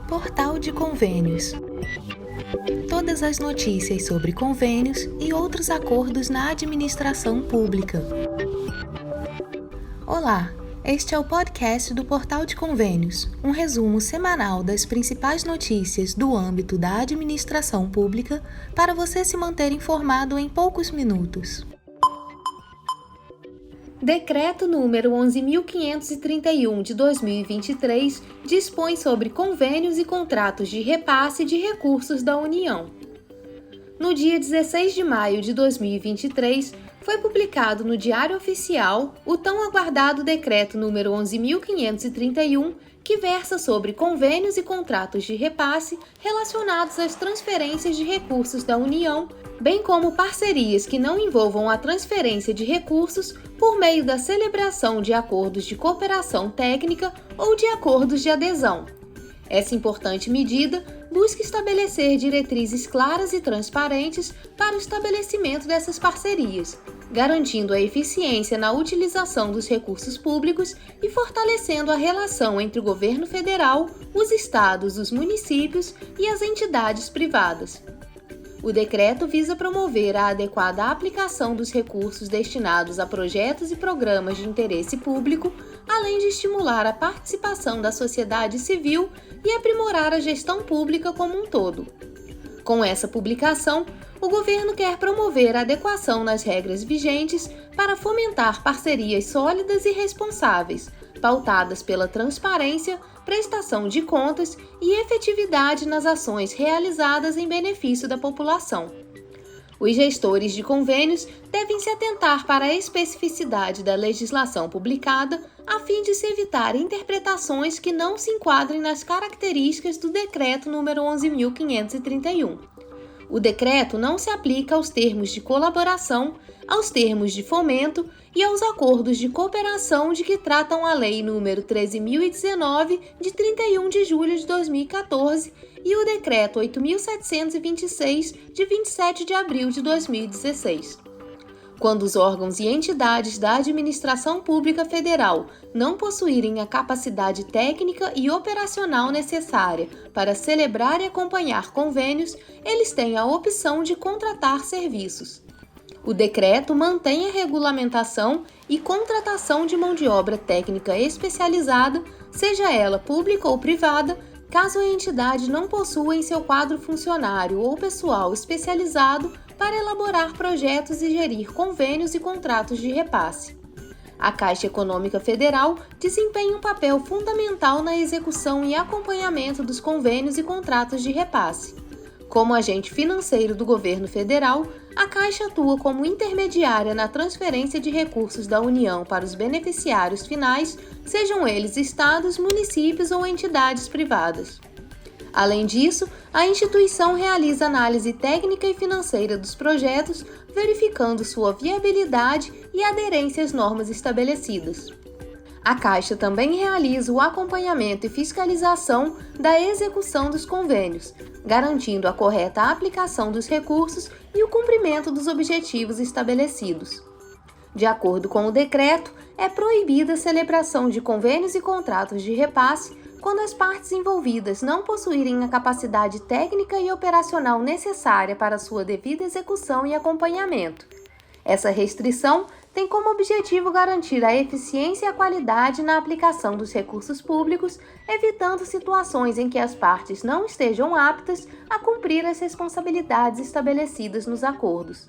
Portal de Convênios. Todas as notícias sobre convênios e outros acordos na administração pública. Olá, este é o podcast do Portal de Convênios, um resumo semanal das principais notícias do âmbito da administração pública para você se manter informado em poucos minutos. Decreto número 11.531 de 2023 dispõe sobre convênios e contratos de repasse de recursos da União. No dia 16 de maio de 2023, foi publicado no Diário Oficial o tão aguardado Decreto número 11.531, que versa sobre convênios e contratos de repasse relacionados às transferências de recursos da União, bem como parcerias que não envolvam a transferência de recursos por meio da celebração de acordos de cooperação técnica ou de acordos de adesão. Essa importante medida busca estabelecer diretrizes claras e transparentes para o estabelecimento dessas parcerias, garantindo a eficiência na utilização dos recursos públicos e fortalecendo a relação entre o governo federal, os estados, os municípios e as entidades privadas. O decreto visa promover a adequada aplicação dos recursos destinados a projetos e programas de interesse público, além de estimular a participação da sociedade civil e aprimorar a gestão pública como um todo. Com essa publicação, o governo quer promover a adequação nas regras vigentes para fomentar parcerias sólidas e responsáveis, pautadas pela transparência, prestação de contas e efetividade nas ações realizadas em benefício da população. Os gestores de convênios devem se atentar para a especificidade da legislação publicada, a fim de se evitar interpretações que não se enquadrem nas características do Decreto número 11.531. O decreto não se aplica aos termos de colaboração, aos termos de fomento e aos acordos de cooperação de que tratam a Lei nº 13.019, de 31 de julho de 2014, e o Decreto 8.726, de 27 de abril de 2016. Quando os órgãos e entidades da administração pública federal não possuírem a capacidade técnica e operacional necessária para celebrar e acompanhar convênios, eles têm a opção de contratar serviços. O decreto mantém a regulamentação e contratação de mão de obra técnica especializada, seja ela pública ou privada, caso a entidade não possua em seu quadro funcionário ou pessoal especializado para elaborar projetos e gerir convênios e contratos de repasse. A Caixa Econômica Federal desempenha um papel fundamental na execução e acompanhamento dos convênios e contratos de repasse. Como agente financeiro do governo federal, a Caixa atua como intermediária na transferência de recursos da União para os beneficiários finais, sejam eles estados, municípios ou entidades privadas. Além disso, a instituição realiza análise técnica e financeira dos projetos, verificando sua viabilidade e aderência às normas estabelecidas. A Caixa também realiza o acompanhamento e fiscalização da execução dos convênios, garantindo a correta aplicação dos recursos e o cumprimento dos objetivos estabelecidos. De acordo com o decreto, é proibida a celebração de convênios e contratos de repasse quando as partes envolvidas não possuírem a capacidade técnica e operacional necessária para sua devida execução e acompanhamento. Essa restrição tem como objetivo garantir a eficiência e a qualidade na aplicação dos recursos públicos, evitando situações em que as partes não estejam aptas a cumprir as responsabilidades estabelecidas nos acordos.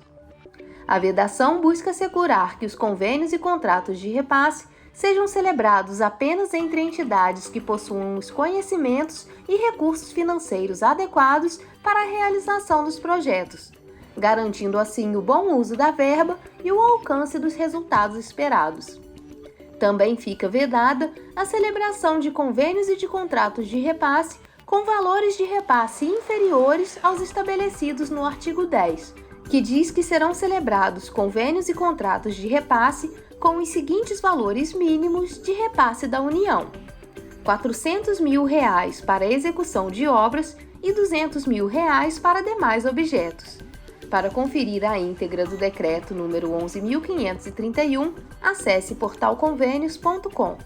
A vedação busca assegurar que os convênios e contratos de repasse sejam celebrados apenas entre entidades que possuam os conhecimentos e recursos financeiros adequados para a realização dos projetos, garantindo assim o bom uso da verba e o alcance dos resultados esperados. Também fica vedada a celebração de convênios e de contratos de repasse com valores de repasse inferiores aos estabelecidos no artigo 10, que diz que serão celebrados convênios e contratos de repasse com os seguintes valores mínimos de repasse da União: R$ 400 mil para a execução de obras e R$ 200 mil para demais objetos. Para conferir a íntegra do decreto número 11.531, acesse portalconvênios.com.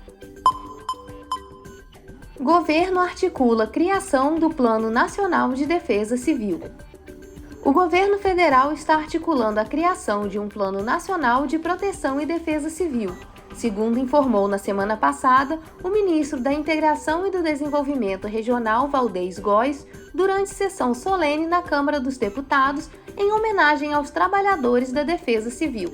Governo articula criação do Plano Nacional de Defesa Civil. O governo federal está articulando a criação de um Plano Nacional de Proteção e Defesa Civil, segundo informou na semana passada o ministro da Integração e do Desenvolvimento Regional, Valdez Góes, durante sessão solene na Câmara dos Deputados em homenagem aos trabalhadores da Defesa Civil.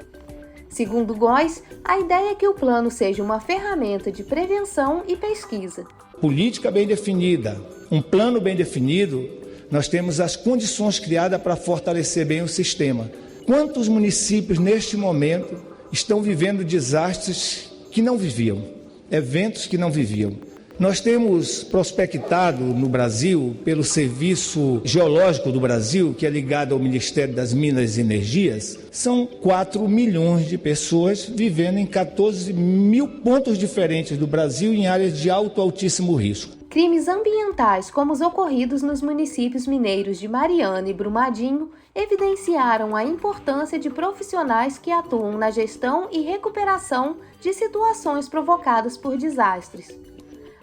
Segundo Góes, a ideia é que o plano seja uma ferramenta de prevenção e pesquisa. Política bem definida, um plano bem definido, nós temos as condições criadas para fortalecer bem o sistema. Quantos municípios neste momento estão vivendo desastres que não viviam, eventos que não viviam? Nós temos prospectado no Brasil, pelo Serviço Geológico do Brasil, que é ligado ao Ministério das Minas e Energias, são 4 milhões de pessoas vivendo em 14 mil pontos diferentes do Brasil em áreas de altíssimo risco. Crimes ambientais como os ocorridos nos municípios mineiros de Mariana e Brumadinho evidenciaram a importância de profissionais que atuam na gestão e recuperação de situações provocadas por desastres.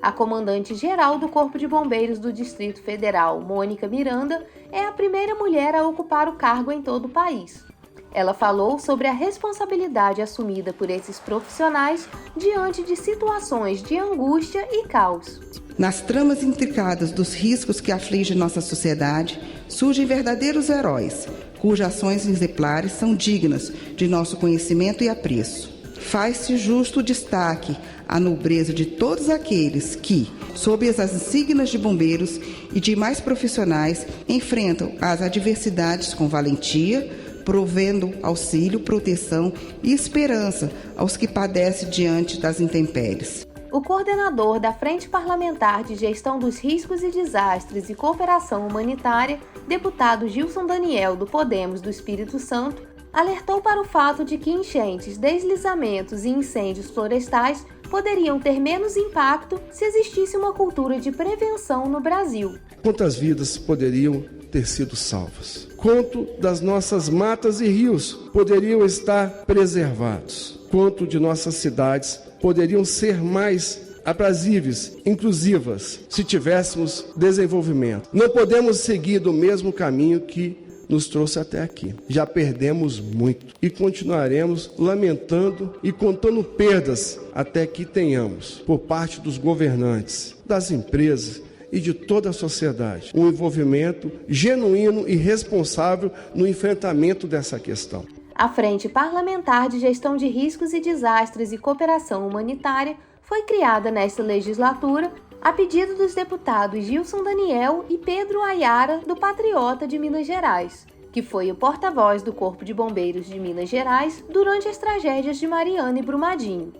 A comandante-geral do Corpo de Bombeiros do Distrito Federal, Mônica Miranda, é a primeira mulher a ocupar o cargo em todo o país. Ela falou sobre a responsabilidade assumida por esses profissionais diante de situações de angústia e caos. Nas tramas intricadas dos riscos que afligem nossa sociedade, surgem verdadeiros heróis, cujas ações exemplares são dignas de nosso conhecimento e apreço. Faz-se justo o destaque à nobreza de todos aqueles que, sob as insígnias de bombeiros e demais profissionais, enfrentam as adversidades com valentia, provendo auxílio, proteção e esperança aos que padecem diante das intempéries. O coordenador da Frente Parlamentar de Gestão dos Riscos e Desastres e Cooperação Humanitária, deputado Gilson Daniel, do Podemos do Espírito Santo, alertou para o fato de que enchentes, deslizamentos e incêndios florestais poderiam ter menos impacto se existisse uma cultura de prevenção no Brasil. Quantas vidas poderiam ter sido salvas? Quanto das nossas matas e rios poderiam estar preservados? Quanto de nossas cidades poderiam ser mais aprazíveis, inclusivas, se tivéssemos desenvolvimento? Não podemos seguir do mesmo caminho que nos trouxe até aqui. Já perdemos muito e continuaremos lamentando e contando perdas até que tenhamos, por parte dos governantes, das empresas e de toda a sociedade, um envolvimento genuíno e responsável no enfrentamento dessa questão. A Frente Parlamentar de Gestão de Riscos e Desastres e Cooperação Humanitária foi criada nesta legislatura a pedido dos deputados Gilson Daniel e Pedro Ayara, do Patriota de Minas Gerais, que foi o porta-voz do Corpo de Bombeiros de Minas Gerais durante as tragédias de Mariana e Brumadinho.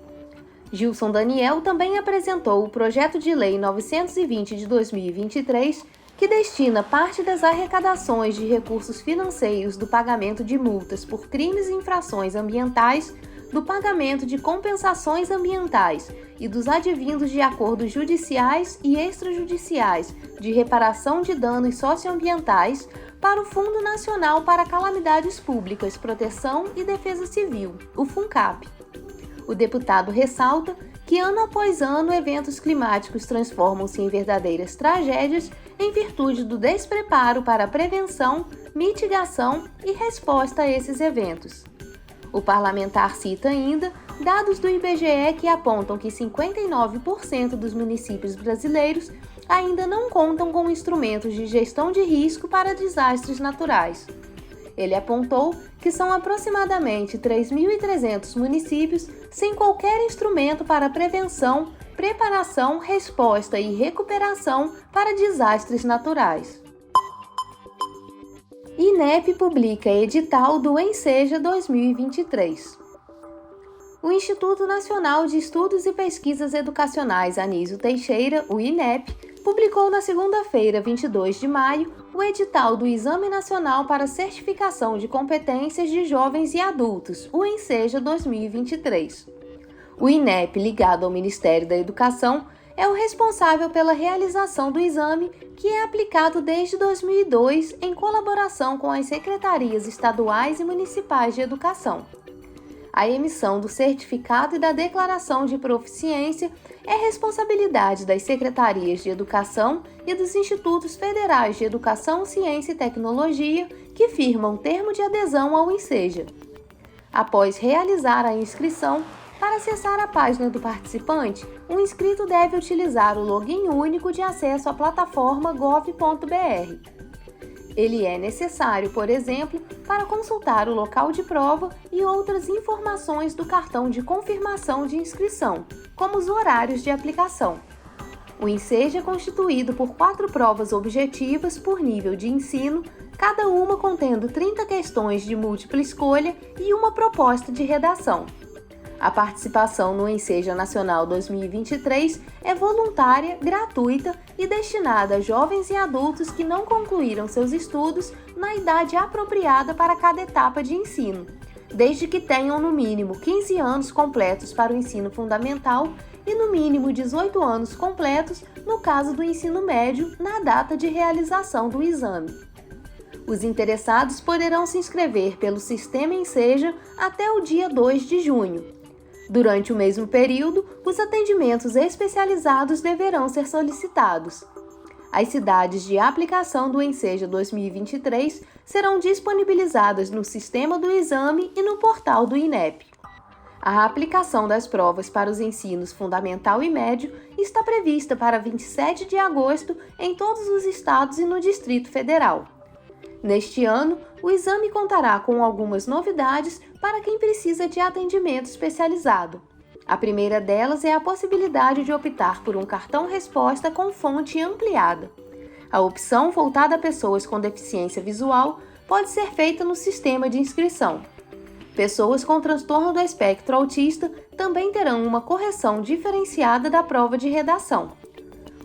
Gilson Daniel também apresentou o projeto de lei 920 de 2023, que destina parte das arrecadações de recursos financeiros do pagamento de multas por crimes e infrações ambientais, do pagamento de compensações ambientais e dos advindos de acordos judiciais e extrajudiciais de reparação de danos socioambientais para o Fundo Nacional para Calamidades Públicas, Proteção e Defesa Civil, o FUNCAP. O deputado ressalta que ano após ano eventos climáticos transformam-se em verdadeiras tragédias em virtude do despreparo para a prevenção, mitigação e resposta a esses eventos. O parlamentar cita ainda dados do IBGE que apontam que 59% dos municípios brasileiros ainda não contam com instrumentos de gestão de risco para desastres naturais. Ele apontou que são aproximadamente 3.300 municípios sem qualquer instrumento para prevenção, preparação, resposta e recuperação para desastres naturais. INEP publica edital do Enseja 2023. O Instituto Nacional de Estudos e Pesquisas Educacionais Anísio Teixeira, o INEP, publicou na segunda-feira, 22 de maio, o edital do Exame Nacional para Certificação de Competências de Jovens e Adultos, o Enseja 2023. O INEP, ligado ao Ministério da Educação, é o responsável pela realização do exame, que é aplicado desde 2002 em colaboração com as secretarias estaduais e municipais de educação. A emissão do certificado e da declaração de proficiência é responsabilidade das secretarias de Educação e dos Institutos Federais de Educação, Ciência e Tecnologia que firmam termo de adesão ao INSEJA. Após realizar a inscrição, para acessar a página do participante, o inscrito deve utilizar o login único de acesso à plataforma gov.br. Ele é necessário, por exemplo, para consultar o local de prova e outras informações do cartão de confirmação de inscrição, como os horários de aplicação. O INSEJA é constituído por 4 provas objetivas por nível de ensino, cada uma contendo 30 questões de múltipla escolha e uma proposta de redação. A participação no INSEJA Nacional 2023 é voluntária, gratuita e destinada a jovens e adultos que não concluíram seus estudos na idade apropriada para cada etapa de ensino, desde que tenham no mínimo 15 anos completos para o ensino fundamental e no mínimo 18 anos completos no caso do ensino médio na data de realização do exame. Os interessados poderão se inscrever pelo Sistema INSEJA até o dia 2 de junho. Durante o mesmo período, os atendimentos especializados deverão ser solicitados. As cidades de aplicação do INSEJA 2023 serão disponibilizadas no sistema do exame e no portal do INEP. A aplicação das provas para os ensinos fundamental e médio está prevista para 27 de agosto em todos os estados e no Distrito Federal. Neste ano, o exame contará com algumas novidades para quem precisa de atendimento especializado. A primeira delas é a possibilidade de optar por um cartão-resposta com fonte ampliada. A opção voltada a pessoas com deficiência visual pode ser feita no sistema de inscrição. Pessoas com transtorno do espectro autista também terão uma correção diferenciada da prova de redação.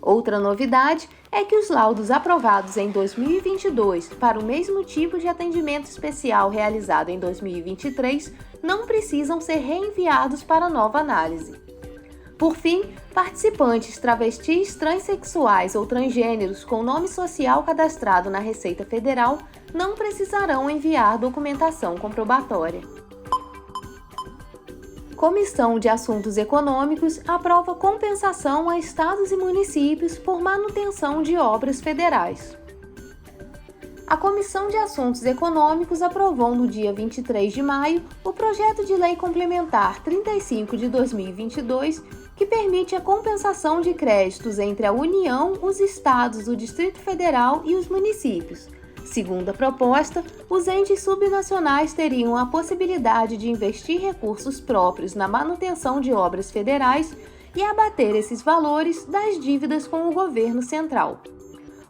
Outra novidade é que os laudos aprovados em 2022 para o mesmo tipo de atendimento especial realizado em 2023 não precisam ser reenviados para nova análise. Por fim, participantes travestis, transexuais ou transgêneros com nome social cadastrado na Receita Federal não precisarão enviar documentação comprobatória. Comissão de Assuntos Econômicos aprova compensação a estados e municípios por manutenção de obras federais. A Comissão de Assuntos Econômicos aprovou no dia 23 de maio o projeto de lei complementar 35 de 2022, que permite a compensação de créditos entre a União, os estados, o Distrito Federal e os municípios. Segundo a proposta, os entes subnacionais teriam a possibilidade de investir recursos próprios na manutenção de obras federais e abater esses valores das dívidas com o governo central.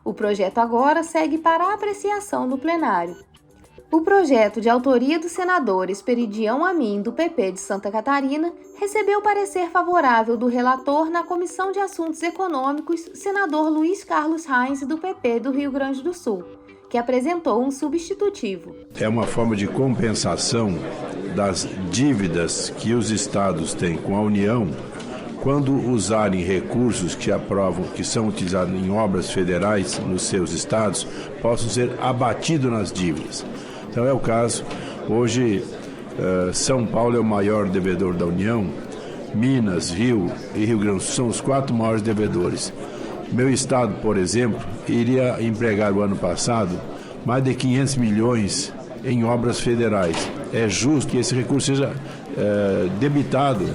O projeto agora segue para a apreciação do plenário. O projeto, de autoria do senador Esperidião Amin, do PP de Santa Catarina, recebeu parecer favorável do relator na Comissão de Assuntos Econômicos, senador Luiz Carlos Reins, do PP do Rio Grande do Sul, que apresentou um substitutivo. É uma forma de compensação das dívidas que os estados têm com a União quando usarem recursos que são utilizados em obras federais nos seus estados, possam ser abatidos nas dívidas. Então é o caso, hoje São Paulo é o maior devedor da União, Minas, Rio e Rio Grande do Sul são os 4 maiores devedores. Meu estado, por exemplo, iria empregar o ano passado mais de 500 milhões em obras federais. É justo que esse recurso seja debitado,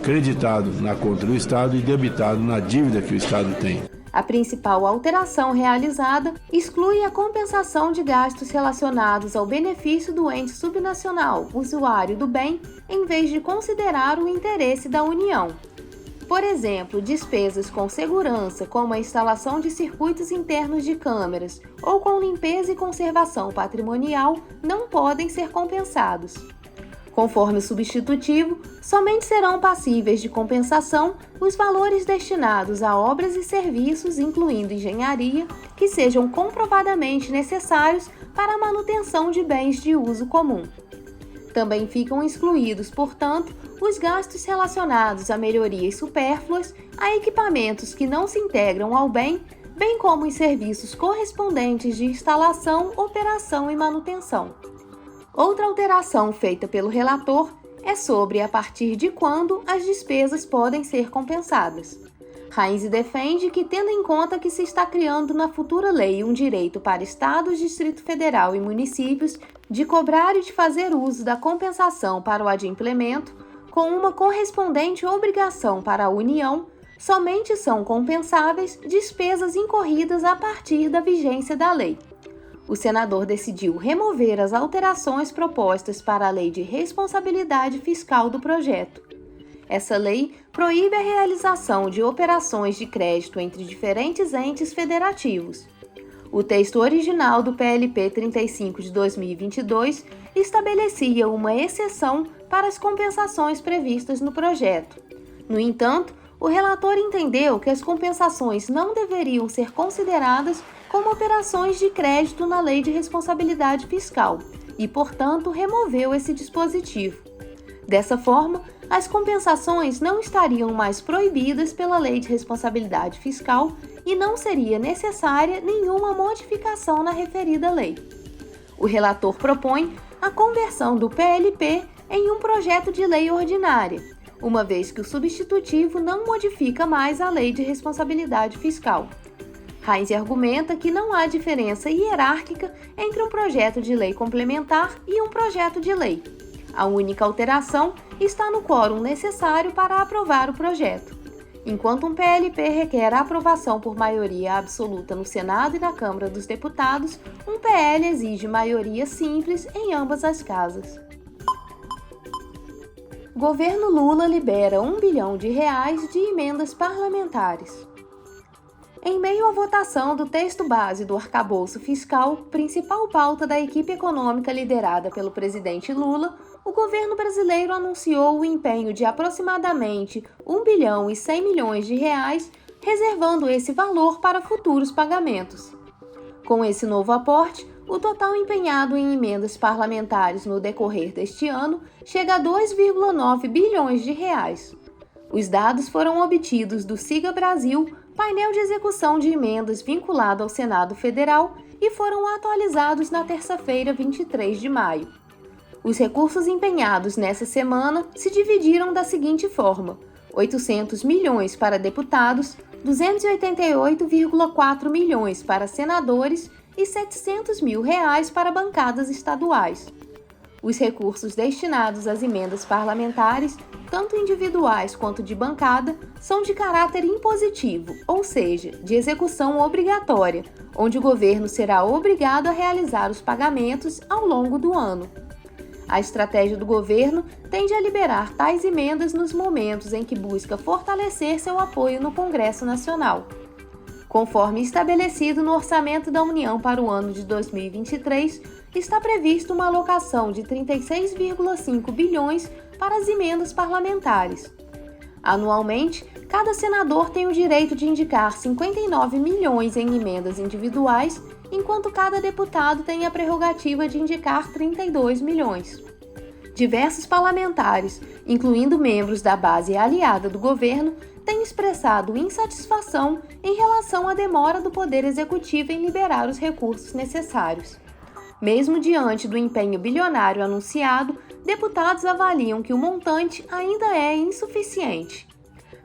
creditado na conta do Estado e debitado na dívida que o Estado tem. A principal alteração realizada exclui a compensação de gastos relacionados ao benefício do ente subnacional, usuário do bem, em vez de considerar o interesse da União. Por exemplo, despesas com segurança, como a instalação de circuitos internos de câmeras, ou com limpeza e conservação patrimonial, não podem ser compensados. Conforme o substitutivo, somente serão passíveis de compensação os valores destinados a obras e serviços, incluindo engenharia, que sejam comprovadamente necessários para a manutenção de bens de uso comum. Também ficam excluídos, portanto, os gastos relacionados a melhorias supérfluas, a equipamentos que não se integram ao bem, bem como os serviços correspondentes de instalação, operação e manutenção. Outra alteração feita pelo relator é sobre a partir de quando as despesas podem ser compensadas. Heinz defende que, tendo em conta que se está criando na futura lei um direito para Estados, Distrito Federal e municípios de cobrar e de fazer uso da compensação para o adimplemento, com uma correspondente obrigação para a União, somente são compensáveis despesas incorridas a partir da vigência da lei. O senador decidiu remover as alterações propostas para a Lei de Responsabilidade Fiscal do projeto. Essa lei proíbe a realização de operações de crédito entre diferentes entes federativos. O texto original do PLP 35 de 2022 estabelecia uma exceção para as compensações previstas no projeto. No entanto, o relator entendeu que as compensações não deveriam ser consideradas como operações de crédito na Lei de Responsabilidade Fiscal e, portanto, removeu esse dispositivo. Dessa forma, as compensações não estariam mais proibidas pela Lei de Responsabilidade Fiscal e não seria necessária nenhuma modificação na referida lei. O relator propõe a conversão do PLP em um projeto de lei ordinária, uma vez que o substitutivo não modifica mais a Lei de Responsabilidade Fiscal. Heinz argumenta que não há diferença hierárquica entre um projeto de lei complementar e um projeto de lei. A única alteração está no quórum necessário para aprovar o projeto. Enquanto um PLP requer a aprovação por maioria absoluta no Senado e na Câmara dos Deputados, um PL exige maioria simples em ambas as casas. Governo Lula libera R$1 bilhão de emendas parlamentares. Em meio à votação do texto base do arcabouço fiscal, principal pauta da equipe econômica liderada pelo presidente Lula, o governo brasileiro anunciou o empenho de aproximadamente R$1 bilhão e 100 milhões de reais, reservando esse valor para futuros pagamentos. Com esse novo aporte, o total empenhado em emendas parlamentares no decorrer deste ano chega a 2,9 bilhões de reais. Os dados foram obtidos do Siga Brasil, painel de execução de emendas vinculado ao Senado Federal, e foram atualizados na terça-feira, 23 de maio. Os recursos empenhados nessa semana se dividiram da seguinte forma: 800 milhões para deputados, 288,4 milhões para senadores e R$700 mil para bancadas estaduais. Os recursos destinados às emendas parlamentares, tanto individuais quanto de bancada, são de caráter impositivo, ou seja, de execução obrigatória, onde o governo será obrigado a realizar os pagamentos ao longo do ano. A estratégia do governo tende a liberar tais emendas nos momentos em que busca fortalecer seu apoio no Congresso Nacional. Conforme estabelecido no Orçamento da União para o ano de 2023, está prevista uma alocação de 36,5 bilhões para as emendas parlamentares. Anualmente, cada senador tem o direito de indicar 59 milhões em emendas individuais, enquanto cada deputado tem a prerrogativa de indicar 32 milhões. Diversos parlamentares, incluindo membros da base aliada do governo, têm expressado insatisfação em relação à demora do Poder Executivo em liberar os recursos necessários. Mesmo diante do empenho bilionário anunciado, deputados avaliam que o montante ainda é insuficiente.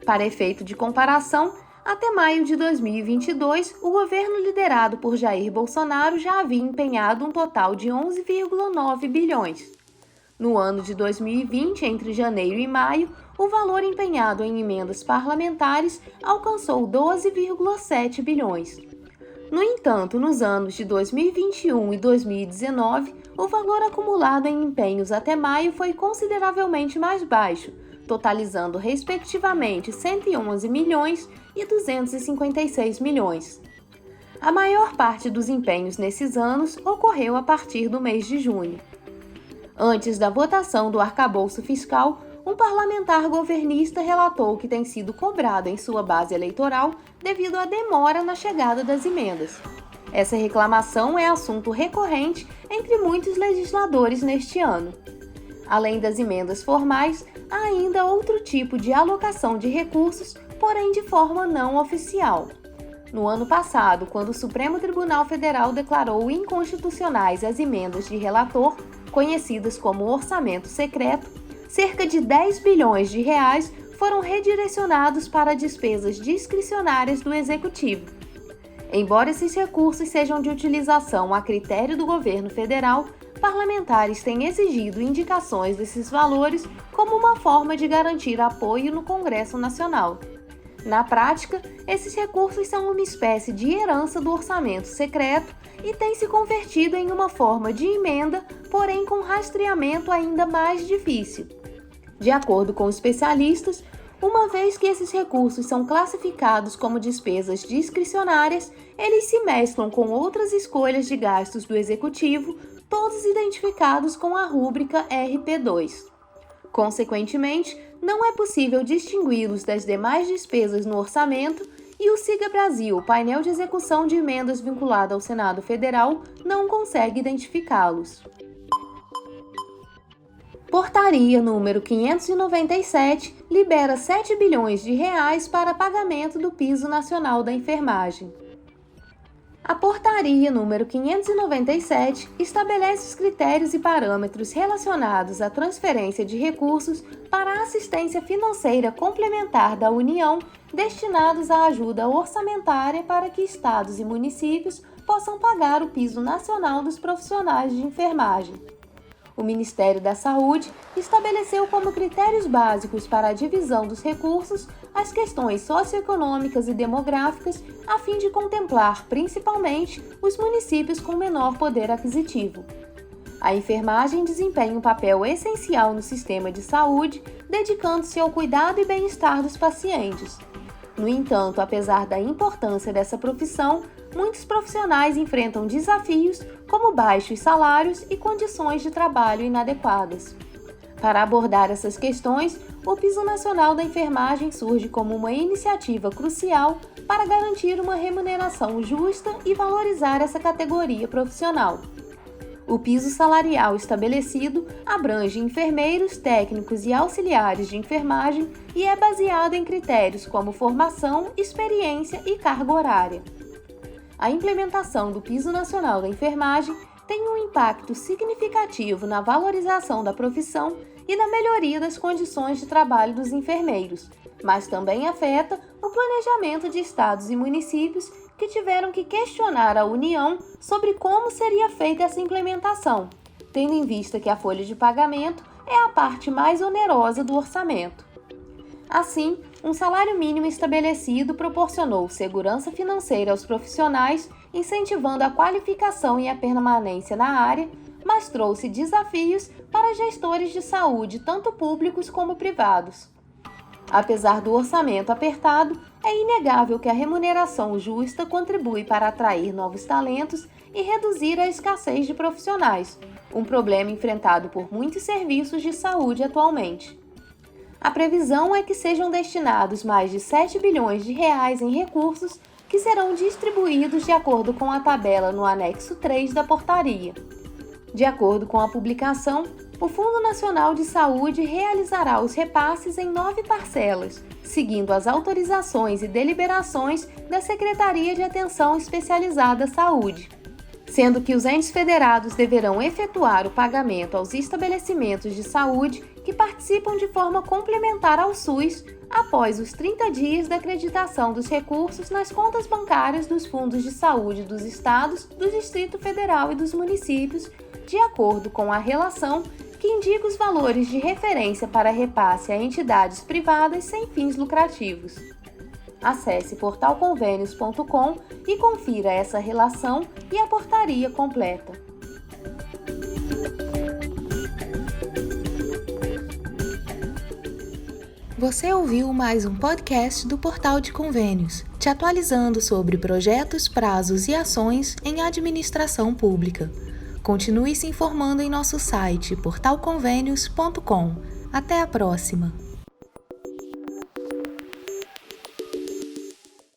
Para efeito de comparação, até maio de 2022, o governo liderado por Jair Bolsonaro já havia empenhado um total de 11,9 bilhões. No ano de 2020, entre janeiro e maio, o valor empenhado em emendas parlamentares alcançou 12,7 bilhões. No entanto, nos anos de 2021 e 2019, o valor acumulado em empenhos até maio foi consideravelmente mais baixo, totalizando respectivamente 111 milhões e 256 milhões. A maior parte dos empenhos nesses anos ocorreu a partir do mês de junho. Antes da votação do arcabouço fiscal, um parlamentar governista relatou que tem sido cobrado em sua base eleitoral devido à demora na chegada das emendas. Essa reclamação é assunto recorrente entre muitos legisladores neste ano. Além das emendas formais, há ainda outro tipo de alocação de recursos, porém de forma não oficial. No ano passado, quando o Supremo Tribunal Federal declarou inconstitucionais as emendas de relator, conhecidas como orçamento secreto, cerca de 10 bilhões de reais foram redirecionados para despesas discricionárias do Executivo. Embora esses recursos sejam de utilização a critério do governo federal, parlamentares têm exigido indicações desses valores como uma forma de garantir apoio no Congresso Nacional. Na prática, esses recursos são uma espécie de herança do orçamento secreto e têm se convertido em uma forma de emenda, porém com rastreamento ainda mais difícil. De acordo com especialistas, uma vez que esses recursos são classificados como despesas discricionárias, eles se mesclam com outras escolhas de gastos do Executivo, todos identificados com a rúbrica RP2. Consequentemente, não é possível distingui-los das demais despesas no orçamento e o Siga Brasil, painel de execução de emendas vinculado ao Senado Federal, não consegue identificá-los. Portaria número 597 libera 7 bilhões de reais para pagamento do Piso Nacional da Enfermagem. A Portaria número 597 estabelece os critérios e parâmetros relacionados à transferência de recursos para a assistência financeira complementar da União destinados à ajuda orçamentária para que estados e municípios possam pagar o piso nacional dos profissionais de enfermagem. O Ministério da Saúde estabeleceu como critérios básicos para a divisão dos recursos as questões socioeconômicas e demográficas, a fim de contemplar principalmente os municípios com menor poder aquisitivo. A enfermagem desempenha um papel essencial no sistema de saúde, dedicando-se ao cuidado e bem-estar dos pacientes. No entanto, apesar da importância dessa profissão, muitos profissionais enfrentam desafios como baixos salários e condições de trabalho inadequadas. Para abordar essas questões, o Piso Nacional da Enfermagem surge como uma iniciativa crucial para garantir uma remuneração justa e valorizar essa categoria profissional. O piso salarial estabelecido abrange enfermeiros, técnicos e auxiliares de enfermagem e é baseado em critérios como formação, experiência e carga horária. A implementação do Piso Nacional da Enfermagem tem um impacto significativo na valorização da profissão e na melhoria das condições de trabalho dos enfermeiros, mas também afeta o planejamento de estados e municípios que tiveram que questionar a União sobre como seria feita essa implementação, tendo em vista que a folha de pagamento é a parte mais onerosa do orçamento. Assim, um salário mínimo estabelecido proporcionou segurança financeira aos profissionais, incentivando a qualificação e a permanência na área, mas trouxe desafios para gestores de saúde, tanto públicos como privados. Apesar do orçamento apertado, é inegável que a remuneração justa contribui para atrair novos talentos e reduzir a escassez de profissionais, um problema enfrentado por muitos serviços de saúde atualmente. A previsão é que sejam destinados mais de 7 bilhões de reais em recursos que serão distribuídos de acordo com a tabela no anexo 3 da portaria. De acordo com a publicação, o Fundo Nacional de Saúde realizará os repasses em 9 parcelas, seguindo as autorizações e deliberações da Secretaria de Atenção Especializada à Saúde, sendo que os entes federados deverão efetuar o pagamento aos estabelecimentos de saúde que participam de forma complementar ao SUS após os 30 dias da acreditação dos recursos nas contas bancárias dos fundos de saúde dos estados, do Distrito Federal e dos municípios, de acordo com a relação que indica os valores de referência para repasse a entidades privadas sem fins lucrativos. Acesse portalconvênios.com e confira essa relação e a portaria completa. Você ouviu mais um podcast do Portal de Convênios, te atualizando sobre projetos, prazos e ações em administração pública. Continue se informando em nosso site portalconvênios.com. Até a próxima!